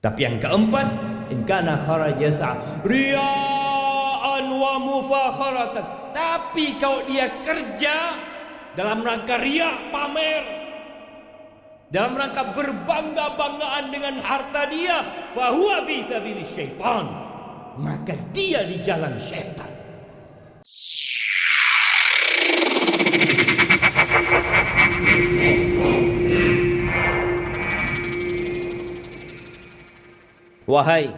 Tapi yang keempat, in kana kharaja sa'a riya'an wa mufakharatan. Tapi kalau dia kerja dalam rangka riya, pamer, dalam rangka berbangga-banggaan dengan harta dia, fahuwa fi sabilis syaitan, maka dia di jalan syaitan. Wahai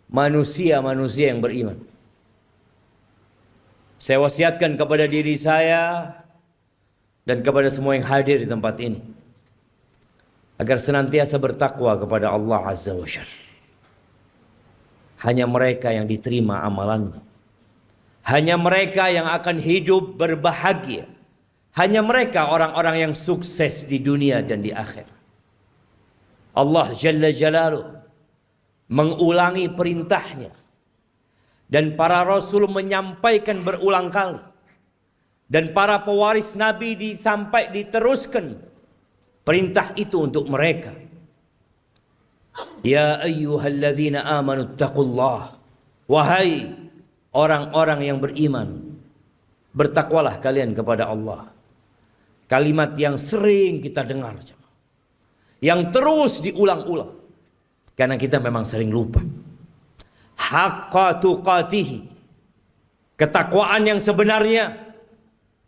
manusia-manusia yang beriman, saya wasiatkan kepada diri saya dan kepada semua yang hadir di tempat ini agar senantiasa bertakwa kepada Allah Azza wa Jalla. Hanya mereka yang diterima amalannya, hanya mereka yang akan hidup berbahagia, hanya mereka orang-orang yang sukses di dunia dan di akhirat. Allah Jalla Jalaluh mengulangi perintahnya, dan para rasul menyampaikan berulang kali, dan para pewaris Nabi diteruskan perintah itu untuk mereka. Ya ayyuhalladzina amanu taqullah, wahai orang-orang yang beriman, bertakwalah kalian kepada Allah. Kalimat yang sering kita dengar, yang terus diulang-ulang, karena kita memang sering lupa. Haqqa tuqatihi, ketakwaan yang sebenarnya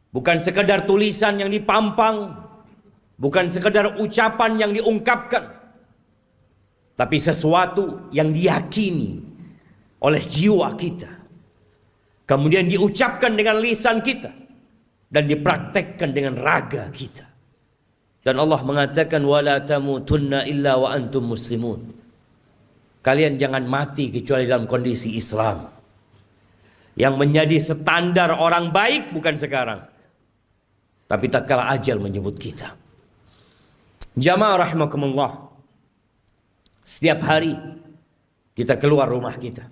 bukan sekedar tulisan yang dipampang, bukan sekedar ucapan yang diungkapkan, tapi sesuatu yang diyakini oleh jiwa kita, kemudian diucapkan dengan lisan kita, dan dipraktekkan dengan raga kita. Dan Allah mengatakan, wala tamutunna illa wa antum muslimun. Kalian jangan mati kecuali dalam kondisi Islam. Yang menjadi standar orang baik bukan sekarang, tapi tatkala ajal menyebut kita. Jamaah rahimakumullah, setiap hari kita keluar rumah kita,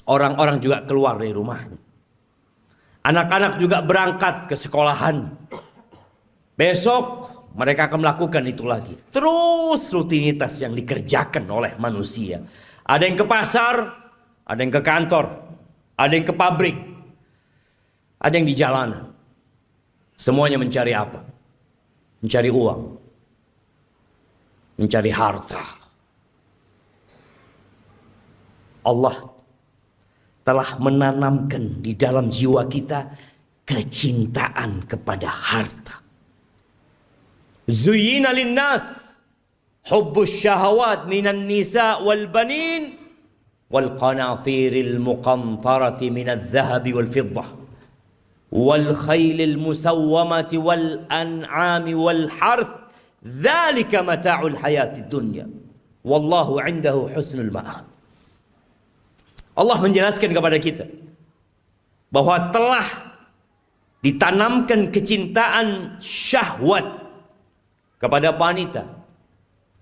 orang-orang juga keluar dari rumahnya. Anak-anak juga berangkat ke sekolahan. Besok mereka akan melakukan itu lagi. Terus rutinitas yang dikerjakan oleh manusia. Ada yang ke pasar, ada yang ke kantor, ada yang ke pabrik, ada yang di jalanan. Semuanya mencari apa? Mencari uang, mencari harta. Allah telah menanamkan di dalam jiwa kita kecintaan kepada harta. Zuyyina linnas hubbus syahawat minan nisa wal banin wal qanatiril muqantarati minadh dhahabi wal fiddah wal khailil musawwamati wal an'ami wal harth dzalika mata'ul hayatid dunya wallahu 'indahu husnul ma'ab. Allah menjelaskan kepada kita bahwa telah ditanamkan kecintaan syahwat kepada wanita,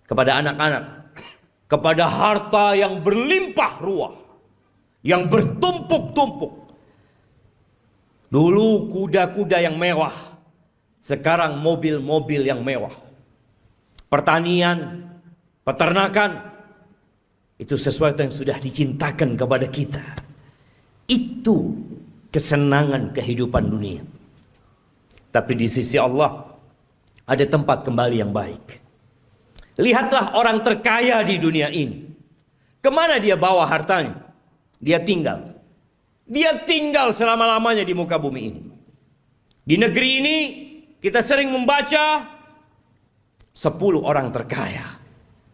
kepada anak-anak, kepada harta yang berlimpah ruah, yang bertumpuk-tumpuk. Dulu kuda-kuda yang mewah, sekarang mobil-mobil yang mewah. Pertanian, peternakan, itu sesuatu yang sudah dicintakan kepada kita. Itu kesenangan kehidupan dunia. Tapi di sisi Allah ada tempat kembali yang baik. Lihatlah orang terkaya di dunia ini. Kemana dia bawa hartanya? Dia tinggal. Dia tinggal selama-lamanya di muka bumi ini. Di negeri ini kita sering membaca 10 orang terkaya.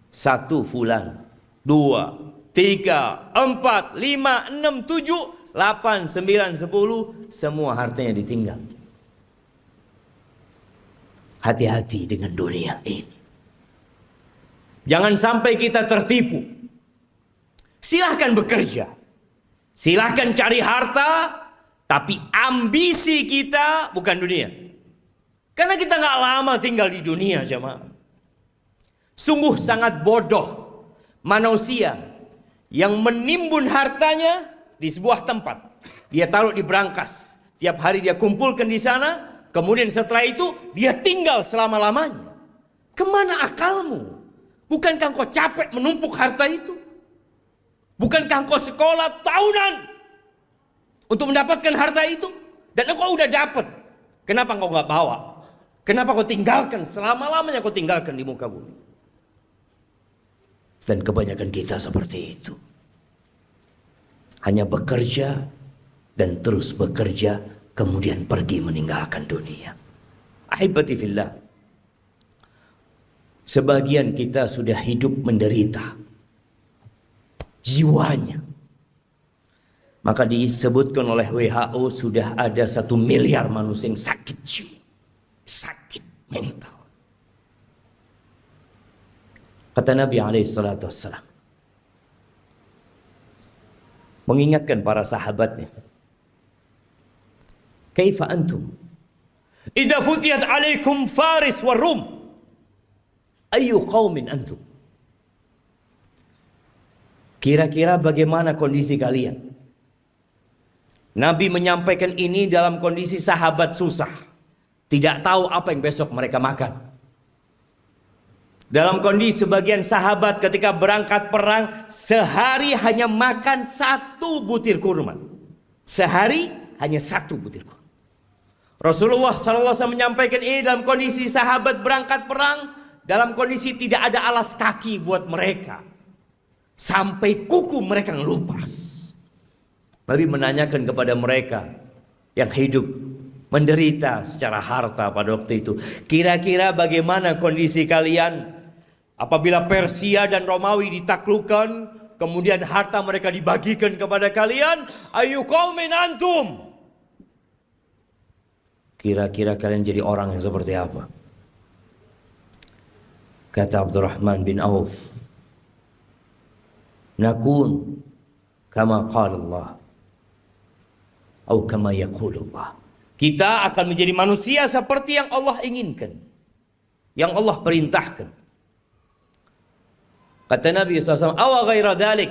1 fulan, 2, 3, 4, 5, 6, 7, 8, 9, 10. Semua hartanya ditinggal. Hati-hati dengan dunia ini. Jangan sampai kita tertipu. Silahkan bekerja, silahkan cari harta, tapi ambisi kita bukan dunia. Karena kita gak lama tinggal di dunia, jemaah. Sungguh sangat bodoh manusia yang menimbun hartanya di sebuah tempat. Dia taruh di brankas. Tiap hari dia kumpulkan di sana. Kemudian setelah itu dia tinggal selama-lamanya. Kemana akalmu? Bukankah engkau capek menumpuk harta itu? Bukankah engkau sekolah tahunan untuk mendapatkan harta itu? Dan engkau udah dapat. Kenapa engkau nggak bawa? Kenapa kau tinggalkan? Selama-lamanya kau tinggalkan di muka bumi. Dan kebanyakan kita seperti itu. Hanya bekerja dan terus bekerja, kemudian pergi meninggalkan dunia. Ahibati fillah. Sebagian kita sudah hidup menderita jiwanya. Maka disebutkan oleh WHO sudah ada 1 miliar manusia yang sakit jiwa, sakit mental. Kata Nabi SAW mengingatkan para sahabatnya, kaifa antum idza futiyat alaikum Faris wa Rum, ayu qaumin antum? Kira-kira bagaimana kondisi kalian? Nabi menyampaikan ini dalam kondisi sahabat susah, tidak tahu apa yang besok mereka makan. Dalam kondisi sebagian sahabat ketika berangkat perang, sehari hanya makan 1 butir kurma. Sehari hanya 1 butir kurma. Rasulullah SAW menyampaikan ini dalam kondisi sahabat berangkat perang, dalam kondisi tidak ada alas kaki buat mereka. Sampai kuku mereka ngelupas. Nabi menanyakan kepada mereka yang hidup menderita secara harta pada waktu itu, kira-kira bagaimana kondisi kalian apabila Persia dan Romawi ditaklukkan, kemudian harta mereka dibagikan kepada kalian? Ayu qaumin antum? Kira-kira kalian jadi orang yang seperti apa? Kata Abdurrahman bin Auf, nakun kama qala Allah atau kama yaqulullah. Kita akan menjadi manusia seperti yang Allah inginkan, yang Allah perintahkan. Kata Nabi SAW, awa ghaira dhalik,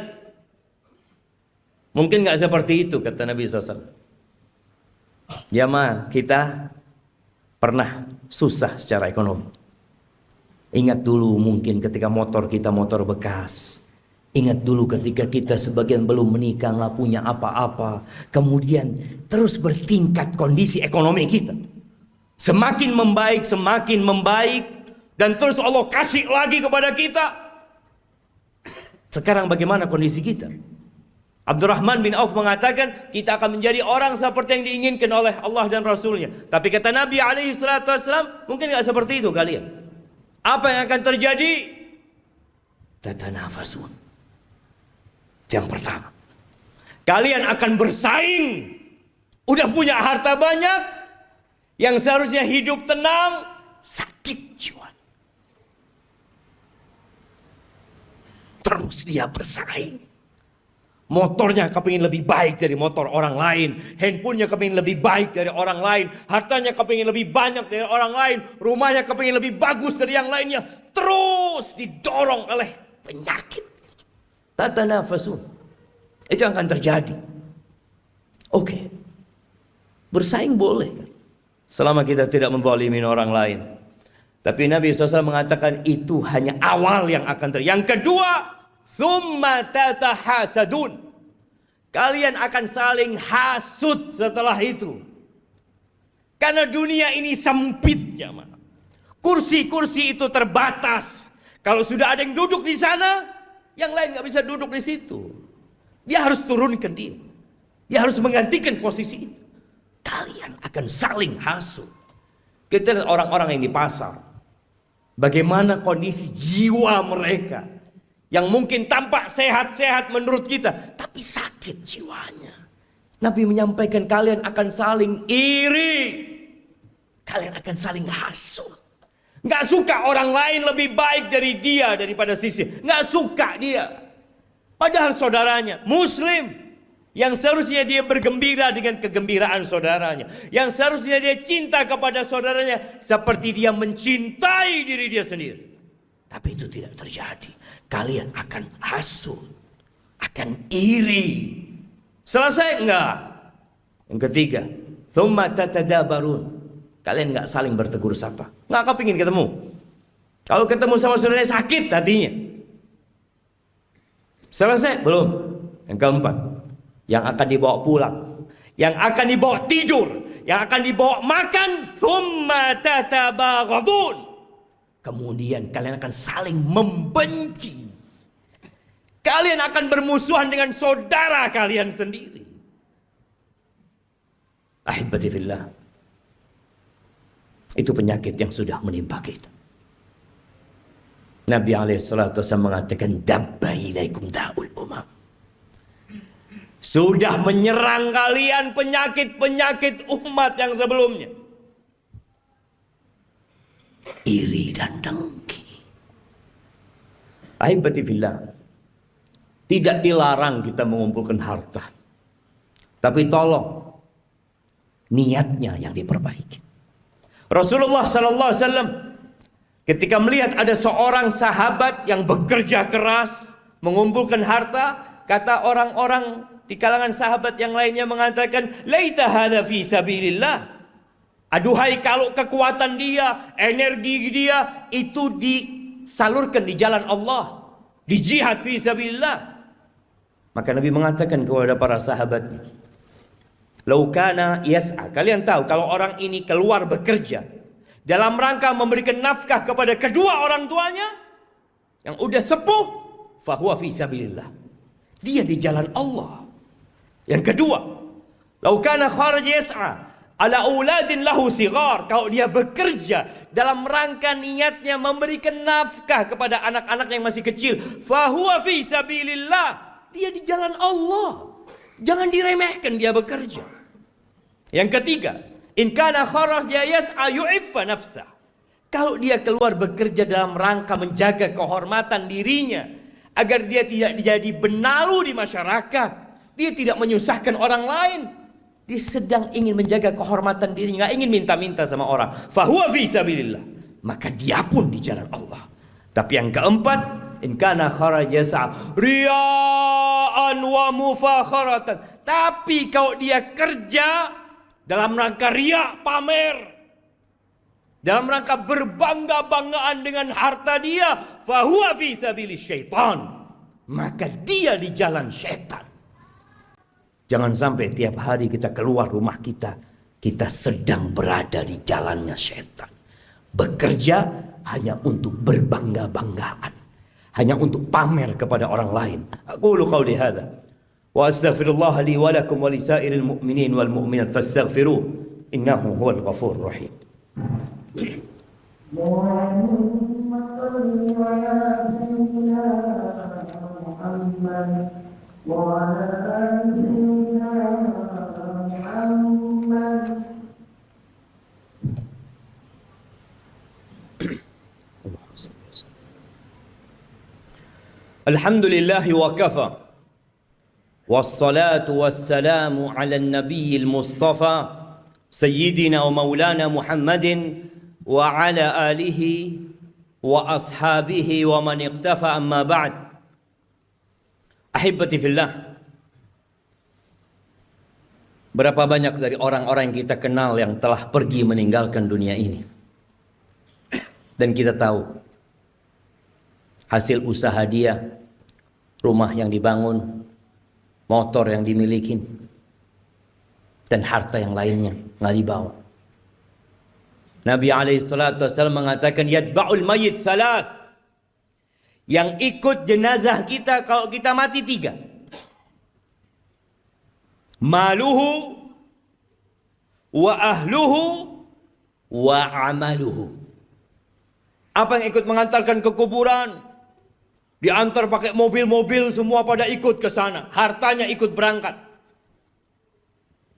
mungkin gak seperti itu, kata Nabi SAW. Jamaah, kita pernah susah secara ekonomi. Ingat dulu mungkin ketika motor kita motor bekas. Ingat dulu ketika kita sebagian belum menikah, nggak punya apa-apa. Kemudian terus bertingkat kondisi ekonomi kita. Semakin membaik. Dan terus Allah kasih lagi kepada kita. Sekarang bagaimana kondisi kita? Abdurrahman bin Auf mengatakan kita akan menjadi orang seperti yang diinginkan oleh Allah dan Rasulnya. Tapi kata Nabi SAW, mungkin nggak seperti itu kalian. Apa yang akan terjadi? Tatanafasun. Yang pertama, kalian akan bersaing. Udah punya harta banyak, yang seharusnya hidup tenang, sakit jiwa. Terus dia bersaing. Motornya kepingin lebih baik dari motor orang lain. Handphonenya kepingin lebih baik dari orang lain. Hartanya kepingin lebih banyak dari orang lain. Rumahnya kepingin lebih bagus dari yang lainnya. Terus didorong oleh penyakit. Tatanafasun. Itu yang akan terjadi. Oke. Bersaing boleh kan? Selama kita tidak menzalimi orang lain. Tapi Nabi SAW mengatakan itu hanya awal yang akan terjadi. Yang kedua, thumma tatahasadun. Kalian akan saling hasud setelah itu. Karena dunia ini sempit, jamaah. Kursi-kursi itu terbatas. Kalau sudah ada yang duduk di sana, yang lain nggak bisa duduk di situ. Dia harus turunkan dia. Dia harus menggantikan posisi itu. Kalian akan saling hasud. Kita lihat orang-orang yang di pasar. Bagaimana kondisi jiwa mereka. Yang mungkin tampak sehat-sehat menurut kita. Tapi sakit jiwanya. Nabi menyampaikan kalian akan saling iri. Kalian akan saling hasud. Nggak suka orang lain lebih baik dari dia daripada sisi. Nggak suka dia. Padahal saudaranya Muslim. Yang seharusnya dia bergembira dengan kegembiraan saudaranya. Yang seharusnya dia cinta kepada saudaranya. Seperti dia mencintai diri dia sendiri. Tapi itu tidak terjadi. Kalian akan hasud. Akan iri. Selesai enggak? Yang ketiga. Thumma tatadabarun. Kalian nggak saling bertegur sapa, nggak kepingin ketemu. Kalau ketemu sama saudaranya sakit hatinya. Selesai? Belum. Yang keempat, yang akan dibawa pulang, yang akan dibawa tidur, yang akan dibawa makan, thumma tatabaghadun. Kemudian kalian akan saling membenci. Kalian akan bermusuhan dengan saudara kalian sendiri. Ahibati fillah. Itu penyakit yang sudah menimpa kita. Nabi alaihissalatu wassalam mengatakan, dabba ilaikum da'ul umam. Sudah menyerang kalian penyakit-penyakit umat yang sebelumnya. Iri dan dengki. Ahibati fillah. Tidak dilarang kita mengumpulkan harta. Tapi tolong niatnya yang diperbaiki. Rasulullah sallallahu alaihi wasallam ketika melihat ada seorang sahabat yang bekerja keras mengumpulkan harta, kata orang-orang di kalangan sahabat yang lainnya mengatakan, laita hadza fi sabilillah. Aduhai kalau kekuatan dia, energi dia itu disalurkan di jalan Allah, di jihad fi sabilillah. Maka Nabi mengatakan kepada para sahabatnya, lau kana yas'a. Kalian tahu kalau orang ini keluar bekerja dalam rangka memberikan nafkah kepada kedua orang tuanya yang udah sepuh, fahuwa fi sabilillah. Dia di jalan Allah. Yang kedua, lau kana kharaj yas'a ala auladin lahu sighar. Kalau dia bekerja dalam rangka niatnya memberikan nafkah kepada anak-anak yang masih kecil, fahuwa fi sabilillah. Dia di jalan Allah. Jangan diremehkan dia bekerja. Yang ketiga, in kana kharaja yas'a yu'iffa nafsah. Kalau dia keluar bekerja dalam rangka menjaga kehormatan dirinya agar dia tidak jadi benalu di masyarakat, dia tidak menyusahkan orang lain, dia sedang ingin menjaga kehormatan dirinya, nggak ingin minta-minta sama orang, fahuwa fi sabilillah, maka dia pun di jalan Allah. Tapi yang keempat, in kana kharaja yas'a riya'an wa mufakharatan. Tapi kalau dia kerja dalam rangka riya, pamer, dalam rangka berbangga-banggaan dengan harta dia, fahuwa fi sabilis syaitan, maka dia di jalan syaitan. Jangan sampai tiap hari kita keluar rumah kita, kita sedang berada di jalannya syaitan. Bekerja hanya untuk berbangga-banggaan, hanya untuk pamer kepada orang lain. Aqulu qawli hadza wa astaghfirullah li wa lakum wa lisairil mu'minin wal mu'minat fastaghfiruh innahu huwal ghafurur rahim. Allahumma shalli ala sayyidina Muhammad wa ala ali sayyidina Muhammad. Alhamdulillahi wa kafa. Wassalatu wassalamu ala nabiyil mustafa Sayyidina wa maulana Muhammadin wa ala alihi wa ashabihi wa man iqtafa, amma ba'd. Ahibati fillah. Berapa banyak dari orang-orang yang kita kenal yang telah pergi meninggalkan dunia ini. Dan kita tahu hasil usaha dia, rumah yang dibangun, motor yang dimiliki, dan harta yang lainnya nggak dibawa. Nabi alaihissalam mengatakan, yatba'ul mayyit thalath. Yang ikut jenazah kita kalau kita mati 3. Maluhu wa ahluhu wa amaluhu. Apa yang ikut mengantarkan ke kuburan? Diantar pakai mobil-mobil, semua pada ikut ke sana. Hartanya ikut berangkat.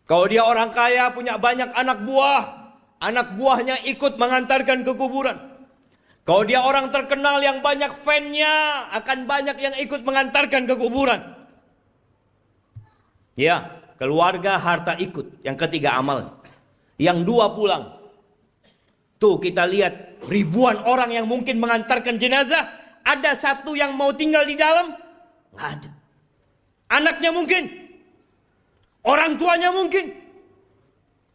Kalau dia orang kaya, punya banyak anak buah, anak buahnya ikut mengantarkan ke kuburan. Kalau dia orang terkenal yang banyak fan-nya, akan banyak yang ikut mengantarkan ke kuburan. Ya, keluarga, harta ikut. Yang ketiga amal. Yang 2 pulang. Tuh kita lihat ribuan orang yang mungkin mengantarkan jenazah. Ada 1 yang mau tinggal di dalam? Nggak ada. Anaknya mungkin. Orang tuanya mungkin.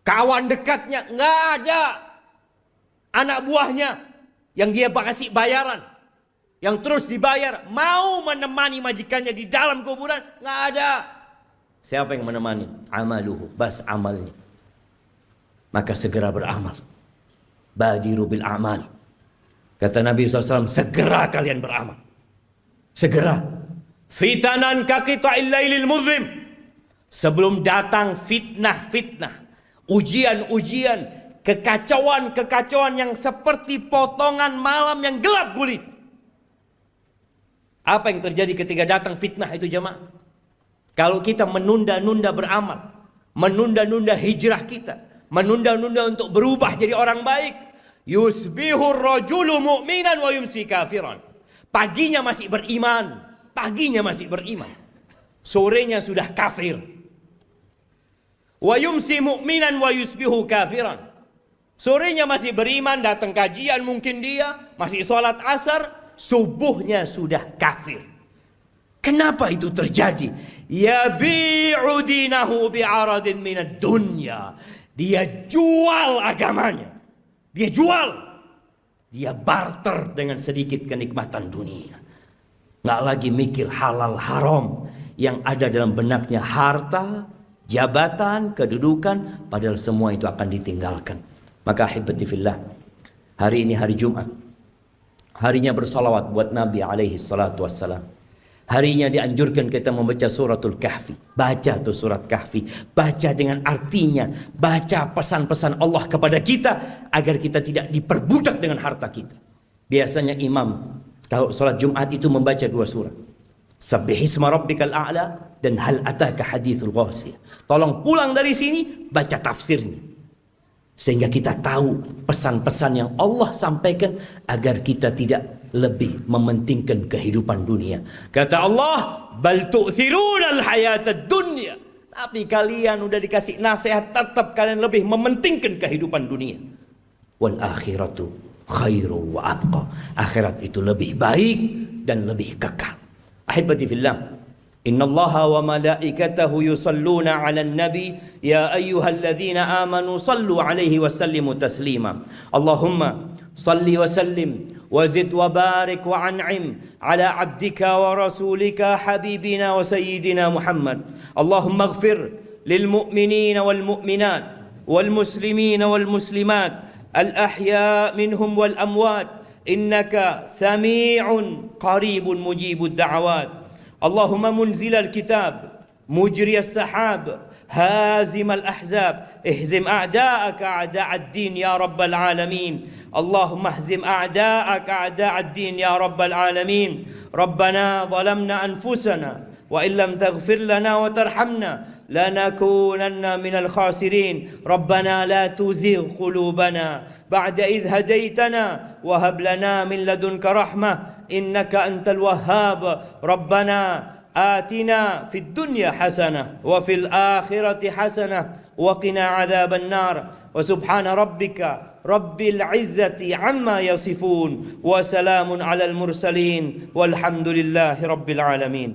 Kawan dekatnya? Nggak ada. Anak buahnya? yang dia kasih bayaran, yang terus dibayar, mau menemani majikannya di dalam kuburan? Nggak ada. Siapa yang menemani? Amaluhu, bas amalnya. Maka segera beramal. Badiru bil amal. Kata Nabi SAW, segera kalian beramal. Segera. Fitanan kaqita'il lailil muzlim. Sebelum datang fitnah-fitnah, ujian-ujian, kekacauan-kekacauan yang seperti potongan malam yang gelap gulita. Apa yang terjadi ketika datang fitnah itu jemaah? Kalau kita menunda-nunda beramal, menunda-nunda hijrah kita, menunda-nunda untuk berubah jadi orang baik, yusbihur rajulu mu'minan wa yumsi kafiran. Paginya masih beriman, sorenya sudah kafir. Wa yumsi mu'minan wa yusbihu kafiran. Sorenya masih beriman, datang kajian mungkin dia, masih sholat asar, subuhnya sudah kafir. Kenapa itu terjadi? Yabi'u dinahu bi'aradin minad dunya. Dia jual agamanya. Dia jual. Dia barter dengan sedikit kenikmatan dunia. Nggak lagi mikir halal haram yang ada dalam benaknya, harta, jabatan, kedudukan, padahal semua itu akan ditinggalkan. Maka ahibati fillah, hari ini hari Jumat, harinya bersalawat buat Nabi alaihi salatu wassalam. Harinya dianjurkan kita membaca suratul Kahfi. Baca tuh surat Kahfi, baca dengan artinya, baca pesan-pesan Allah kepada kita agar kita tidak diperbudak dengan harta kita. Biasanya imam kalau salat Jumat itu membaca 2 surat, Sabbihisma rabbikal a'la dan hal ataka hadithul ghasiyah. Tolong pulang dari sini baca tafsirnya, sehingga kita tahu pesan-pesan yang Allah sampaikan agar kita tidak lebih mementingkan kehidupan dunia. Kata Allah, bal tu'thiruna al-hayatad dunya. Tapi kalian udah dikasih nasihat, tetap kalian lebih mementingkan kehidupan dunia. Wal akhiratu khairu wa abqa. Akhirat itu lebih baik dan lebih kekal. Ahibati fillah, innallaha wa malaikatahu yusalluna 'alan nabi ya ayyuhalladzina amanu sallu 'alaihi wa sallimu taslima. Allahumma salli wa sallim wa zid wa barik wa an'im ala 'abdika wa rasulika habibina wa sayyidina Muhammad. Allahumma ighfir lil mu'minina wal mu'minat wal muslimina wal muslimat al ahya minhum wal amwat innaka sami'un qaribun mujibud da'awat. اللهم منزل الكتاب مجري السحاب هازم الأحزاب اهزم أعداءك أعداء الدين يا رب العالمين. اللهم اهزم أعداءك أعداء الدين يا رب العالمين. ربنا ظلمنا أنفسنا وإن لم تغفر لنا وترحمنا لنكونن من الخاسرين. ربنا لا تزغ قلوبنا بعد إذ هديتنا وهب لنا من لدنك رحمة إنك أنت الوهاب. ربنا آتنا في الدنيا حسنة وفي الآخرة حسنة وقنا عذاب النار. وسبحان ربك رب العزة عما يصفون وسلام على المرسلين والحمد لله رب العالمين.